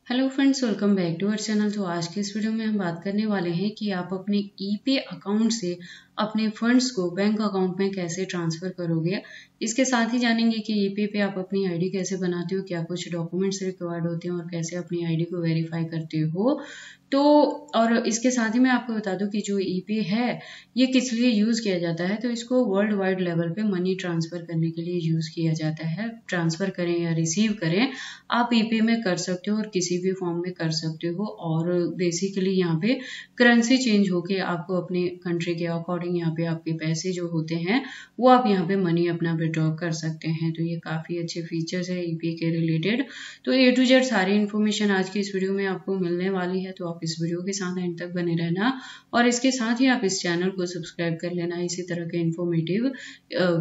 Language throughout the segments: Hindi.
Hello friends, welcome back to our channel. तो आज के इस वीडियो में हम बात करने वाले हैं कि आप अपने ईपे अकाउंट से अपने फंड्स को बैंक अकाउंट में कैसे ट्रांसफर करोगे। इसके साथ ही जानेंगे कि ईपे पे आप अपनी आईडी कैसे बनाते हो, क्या कुछ डॉक्यूमेंट्स रिक्वायर्ड होते हैं और कैसे अपनी आईडी को वेरीफाई करते हो। तो और इसके साथ ही मैं आपको बता दूं कि जो ईपे है ये किस लिए यूज किया जाता है। तो इसको वर्ल्ड वाइड लेवल पे मनी ट्रांसफर करने के लिए यूज किया जाता है। ट्रांसफर करें या रिसीव करें, आप ईपे में कर सकते हो और किसी भी फॉर्म में कर सकते हो। और बेसिकली यहाँ पे करेंसी चेंज होके आपको अपने कंट्री के अकॉर्डिंग यहाँ पे आपके पैसे जो होते हैं वो आप यहाँ पे मनी अपना विड्रॉ कर सकते हैं। तो ये काफी अच्छे फीचर्स है ईपे के रिलेटेड। तो ए टू जेड सारी इन्फॉर्मेशन आज की इस वीडियो में आपको मिलने वाली है। तो आप इस वीडियो के साथ एंड तक बने रहना और इसके साथ ही आप इस चैनल को सब्सक्राइब कर लेना इसी तरह के इन्फॉर्मेटिव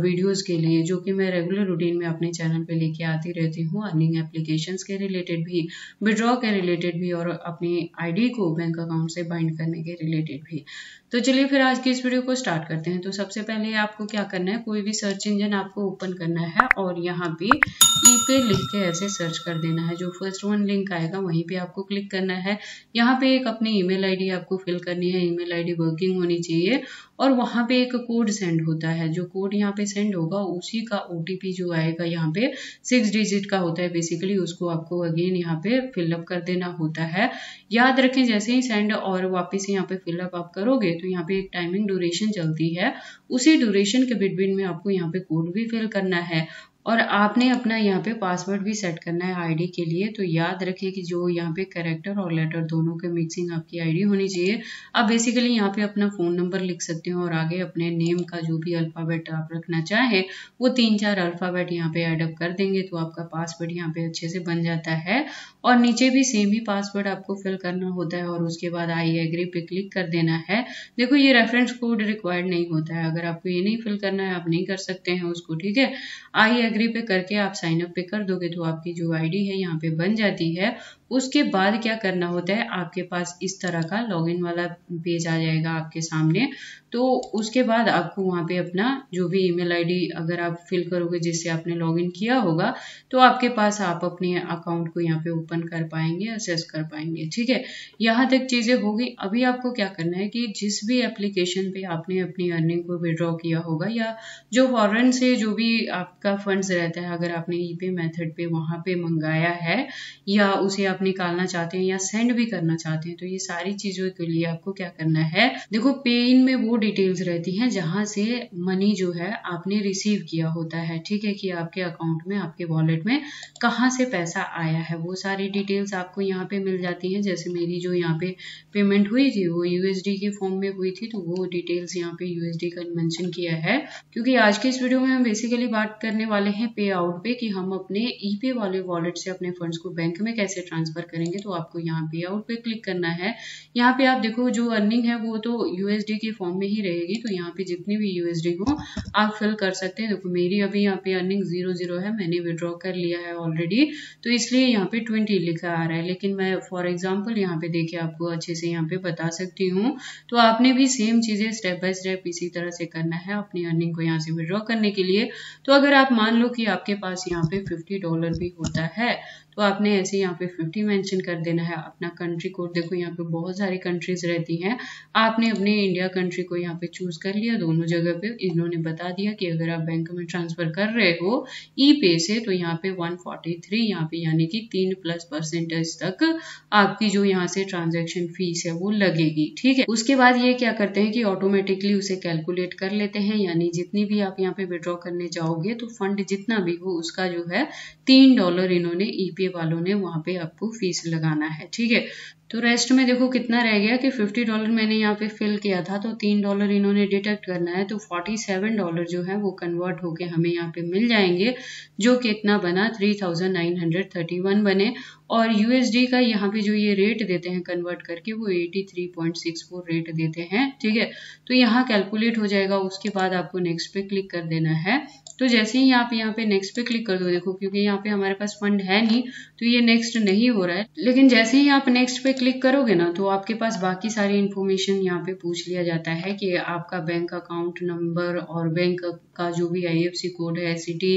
वीडियोस के लिए, जो कि मैं रेगुलर रूटीन में अपने चैनल पे लेके आती रहती हूँ। अर्निंग एप्लीकेशंस के रिलेटेड भी, विड्रॉ के रिलेटेड भी और अपनी आईडी को बैंक अकाउंट से बाइंड करने के रिलेटेड भी। तो चलिए फिर आज की इस वीडियो को स्टार्ट करते हैं। तो सबसे पहले आपको क्या करना है, कोई भी सर्च इंजन आपको ओपन करना है और यहाँ पे ईपे लिख के ऐसे सर्च कर देना है। जो फर्स्ट वन लिंक आएगा वहीं पे आपको क्लिक करना है। यहाँ पे एक अपनी ईमेल आईडी आपको फिल करनी है। ईमेल आईडी वर्किंग होनी चाहिए और वहां पे एक कोड सेंड होता है। जो कोड यहाँ पे सेंड होगा उसी का ओटीपी जो आएगा यहाँ पे 6 डिजिट का होता है बेसिकली, उसको आपको अगेन यहाँ पे फिलअप कर देना होता है। याद रखें, जैसे ही सेंड और वापस यहाँ पे फिलअप आप करोगे तो यहाँ पे एक टाइमिंग ड्यूरेशन चलती है। उसी ड्यूरेशन के बिटवीन में आपको यहाँ पे कोड भी फिल करना है और आपने अपना यहाँ पे पासवर्ड भी सेट करना है आईडी के लिए। तो याद रखिए कि जो यहाँ पे कैरेक्टर और लेटर दोनों के मिक्सिंग आपकी आईडी होनी चाहिए। आप बेसिकली यहाँ पे अपना फोन नंबर लिख सकते हो और आगे अपने नेम का जो भी अल्फाबेट आप रखना चाहें वो 3-4 अल्फाबेट यहाँ पे एडअप कर देंगे तो आपका पासवर्ड यहाँ पे अच्छे से बन जाता है। और नीचे भी सेम ही पासवर्ड आपको फिल करना होता है और उसके बाद आई एग्री पे क्लिक कर देना है। देखो ये रेफरेंस कोड रिक्वायर्ड नहीं होता है, अगर आपको ये नहीं फिल करना है आप नहीं कर सकते हैं उसको, ठीक है। आई एग्री पे करके आप साइन अप पे कर दोगे तो आपकी जो आईडी है यहाँ पे बन जाती है। उसके बाद क्या करना होता है, आपके पास इस तरह का लॉगिन वाला पेज आ जाएगा आपके सामने। तो उसके बाद आपको वहां पे अपना जो भी ईमेल आईडी अगर आप फिल करोगे जिससे आपने लॉगिन किया होगा तो आपके पास आप अपने अकाउंट को यहाँ पे ओपन कर पाएंगे, असेस कर पाएंगे, ठीक है। यहाँ तक चीजें होगी। अभी आपको क्या करना है कि जिस भी एप्लीकेशन पे आपने अपनी अर्निंग को विड्रॉ किया होगा या जो फॉरेन से जो भी आपका फंड्स रहता है, अगर आपने ईपे मेथड पे वहां पे मंगाया है या उसे आप निकालना चाहते हैं या सेंड भी करना चाहते हैं, तो ये सारी चीजों के लिए आपको क्या करना है, देखो पे इन में वो डिटेल्स रहती हैं जहां से मनी जो है आपने रिसीव किया होता है, ठीक है, कि आपके अकाउंट में आपके वॉलेट में कहाँ से पैसा आया है वो सारी डिटेल्स आपको यहाँ पे मिल जाती हैं। जैसे मेरी जो यहाँ पे पेमेंट हुई थी वो यूएसडी के फॉर्म में हुई थी तो वो डिटेल्स यहाँ पे यूएसडी का मेंशन किया है। क्योंकि आज के इस वीडियो में हम बेसिकली बात करने वाले हैं पे आउट पे कि हम अपने ईपे वाले वॉलेट से अपने फंड्स को बैंक में कैसे ट्रांसफर करेंगे। तो आपको यहाँ पे आउट पे क्लिक करना है। यहाँ पे आप देखो जो अर्निंग है वो तो यूएसडी के फॉर्म में ही रहेगी, तो यहाँ पे जितनी भी यूएसडी हो आप फिल कर सकते हैं। देखो मेरी अभी यहाँ पे अर्निंग 0 है, मैंने विड्रॉ कर लिया है ऑलरेडी, तो इसलिए यहाँ पे 20 लिखा आ रहा है। लेकिन मैं फॉर एग्जाम्पल यहाँ पे देखिए आपको अच्छे से यहाँ पे बता सकती हूँ। तो आपने भी सेम चीजें स्टेप बाय स्टेप इसी तरह से करना है अपनी अर्निंग को यहाँ से विड्रॉ करने के लिए। तो अगर आप मान लो कि आपके पास यहाँ पे $50 भी होता है तो आपने ऐसे यहाँ पे 50 मेंशन कर देना है। अपना कंट्री कोड देखो यहाँ पे बहुत सारी कंट्रीज रहती हैं, आपने अपने इंडिया कंट्री को यहाँ पे चूज कर लिया। दोनों जगह पे इन्होंने बता दिया कि अगर आप बैंक में ट्रांसफर कर रहे हो ई पे से तो यहाँ पे 143 यहाँ पे यानी कि 3+% तक आपकी जो यहाँ से ट्रांजेक्शन फीस है वो लगेगी, ठीक है। उसके बाद ये क्या करते हैं कि ऑटोमेटिकली उसे कैलकुलेट कर लेते हैं, यानी जितनी भी आप यहाँ पे विड्रॉ करने जाओगे तो फंड जितना भी हो उसका जो है $3 इन्होंने ईपे वालों ने वहां पे आपको फीस लगाना है, ठीक है। तो रेस्ट में देखो कितना रह गया कि $50 मैंने यहाँ पे फिल किया था तो $3 इन्होंने डिडक्ट करना है, तो $47 जो है वो कन्वर्ट होके हमें यहाँ पे मिल जाएंगे, जो कितना बना 3931 बने। और यूएसडी का यहाँ पे जो ये रेट देते हैं कन्वर्ट करके वो 83.64 रेट देते हैं, ठीक है। तो यहाँ कैलकुलेट हो जाएगा। उसके बाद आपको नेक्स्ट पे क्लिक कर देना है। तो जैसे ही आप यहाँ पे नेक्स्ट पे क्लिक कर दो, देखो क्योंकि यहाँ पे हमारे पास फंड है नहीं तो ये नेक्स्ट नहीं हो रहा है, लेकिन जैसे ही आप नेक्स्ट पे क्लिक करोगे ना तो आपके पास बाकी सारी इन्फॉर्मेशन यहाँ पे पूछ लिया जाता है कि आपका बैंक अकाउंट नंबर और बैंक आपका जो भी IFSC कोड है, SCT,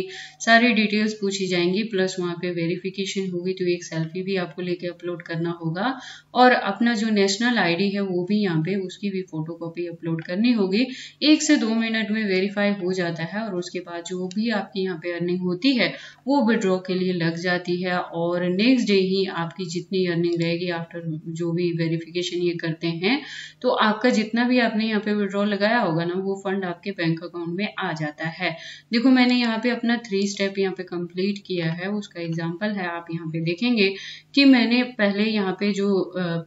सारी डिटेल्स पूछी जाएंगी, प्लस वहाँ पे वेरिफिकेशन होगी तो एक सेल्फी भी आपको लेके अपलोड करना होगा और अपना जो नेशनल ID है वो भी यहाँ पे उसकी भी फोटोकॉपी अपलोड करनी होगी। 1 से 2 मिनट में वेरीफाई हो जाता है और उसके बाद जो भी आपकी यहाँ पे अर्निंग होती है वो विड्रॉ के लिए लग जाती है और नेक्स्ट डे ही आपकी जितनी अर्निंग रहेगी आफ्टर जो भी वेरिफिकेशन ये करते हैं तो आपका जितना भी आपने यहाँ पे विड्रॉ लगाया होगा ना वो फंड आपके बैंक अकाउंट में आ जाता है। देखो मैंने यहाँ पे अपना 3 स्टेप यहाँ पे कंप्लीट किया है, उसका एग्जाम्पल है। आप यहाँ पे देखेंगे कि मैंने पहले यहाँ पे जो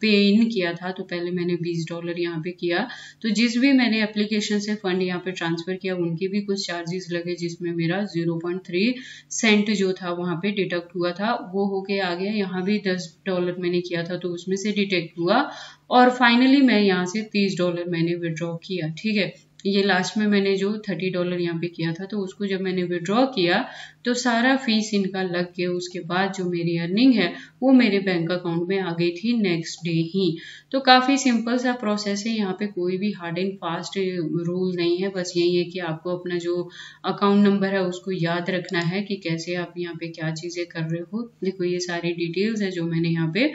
पे इन किया था तो पहले मैंने $20 यहाँ पे किया, तो जिस भी मैंने एप्लीकेशन से फंड यहाँ पे ट्रांसफर किया उनके भी कुछ चार्जेस लगे जिसमें मेरा 0.3 सेंट जो था वहां पे डिडक्ट हुआ था, वो होके आ गया। यहाँ भी $10 मैंने किया था तो उसमें से डिडक्ट हुआ और फाइनली मैं यहाँ से $30 मैंने विड्रॉ किया। ठीक है, ये लास्ट में मैंने जो $30 यहाँ पे किया था तो उसको जब मैंने विड्रॉ किया तो सारा फीस इनका लग के उसके बाद जो मेरी अर्निंग है वो मेरे बैंक अकाउंट में आ गई थी नेक्स्ट डे ही। तो काफी सिंपल सा प्रोसेस है, यहाँ पे कोई भी हार्ड एंड फास्ट रूल नहीं है, बस यही है कि आपको अपना जो अकाउंट नंबर है उसको याद रखना है कि कैसे आप यहाँ पे क्या चीजें कर रहे हो। देखो ये सारी डिटेल्स है जो मैंने यहाँ पे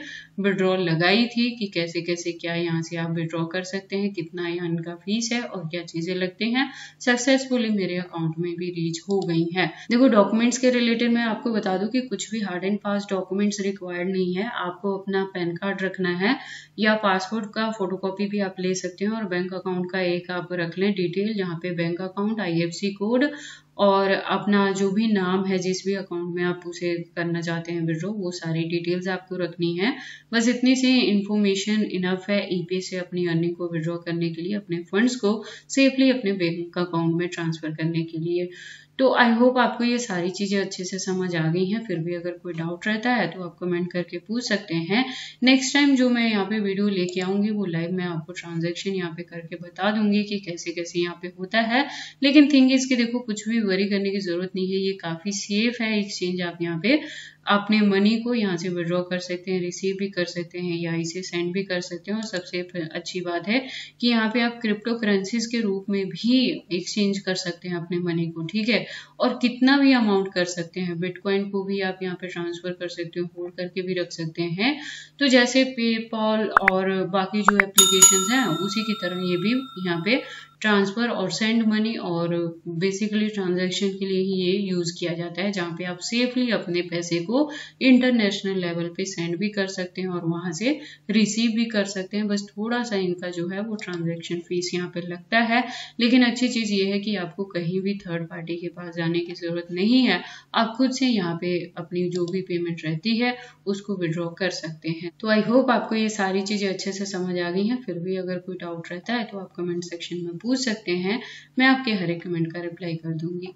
विड्रॉ लगाई थी कि कैसे कैसे क्या यहाँ से आप विड्रॉ कर सकते हैं, कितना यहाँ इनका फीस है और क्या चीजें लगते हैं। सक्सेसफुली मेरे अकाउंट में भी रीच हो गई है। देखो डॉक्यूमेंट्स के रिलेटेड मैं आपको बता दूं कि कुछ भी hard and fast documents required नहीं है। आपको अपना पैन कार्ड रखना है या पासपोर्ट का फोटोकॉपी भी आप ले सकते हैं और बैंक अकाउंट का एक आप रख लें डिटेल, यहाँ पे बैंक अकाउंट, IFSC कोड और अपना जो भी नाम है जिस भी अकाउंट में आप उसे करना चाहते हैं विड्रॉ, वो सारी डिटेल्स आपको रखनी है। बस इतनी सी इंफॉर्मेशन इनफ है ईपे से अपनी अर्निंग को विड्रॉ करने के लिए, अपने फंड्स को सेफली अपने बैंक अकाउंट में ट्रांसफर करने के लिए। तो आई होप आपको ये सारी चीजें अच्छे से समझ आ गई हैं। फिर भी अगर कोई डाउट रहता है तो आप कमेंट करके पूछ सकते हैं। नेक्स्ट टाइम जो मैं यहाँ पे वीडियो लेके आऊंगी वो लाइव मैं आपको ट्रांजैक्शन यहाँ पे करके बता दूंगी कि कैसे कैसे यहाँ पे होता है। लेकिन थिंग इसके देखो कुछ भी वरी करने की जरूरत नहीं है, ये काफी सेफ है एक्सचेंज। आप यहाँ पे अपने मनी को यहाँ से विड्रॉ कर सकते हैं, रिसीव भी कर सकते हैं या इसे सेंड भी कर सकते हैं और सबसे अच्छी बात है कि यहाँ पे आप क्रिप्टो करेंसीज के रूप में भी एक्सचेंज कर सकते हैं अपने मनी को। ठीक है, और कितना भी अमाउंट कर सकते हैं। बिटकॉइन को भी आप यहाँ पे ट्रांसफर कर सकते हो, होल्ड करके भी रख सकते हैं। तो जैसे पेपॉल और बाकी जो एप्लीकेशंस हैं उसी की तरह ये भी यहाँ पे ट्रांसफर और सेंड मनी और बेसिकली ट्रांजैक्शन के लिए ही ये यूज किया जाता है, जहाँ पे आप सेफली अपने पैसे को इंटरनेशनल लेवल पे सेंड भी कर सकते हैं और वहां से रिसीव भी कर सकते हैं। बस थोड़ा सा इनका जो है वो ट्रांजैक्शन फीस यहाँ पे लगता है, लेकिन अच्छी चीज ये है कि आपको कहीं भी थर्ड पार्टी के पास जाने की जरूरत नहीं है। आप खुद से यहाँ पे अपनी जो भी पेमेंट रहती है उसको विड्रॉ कर सकते हैं। तो आई होप आपको ये सारी चीजें अच्छे से समझ आ गई हैं। फिर भी अगर कोई डाउट रहता है तो आप कमेंट सेक्शन में पूछ सकते हैं, मैं आपके हर एक कमेंट का रिप्लाई कर दूंगी।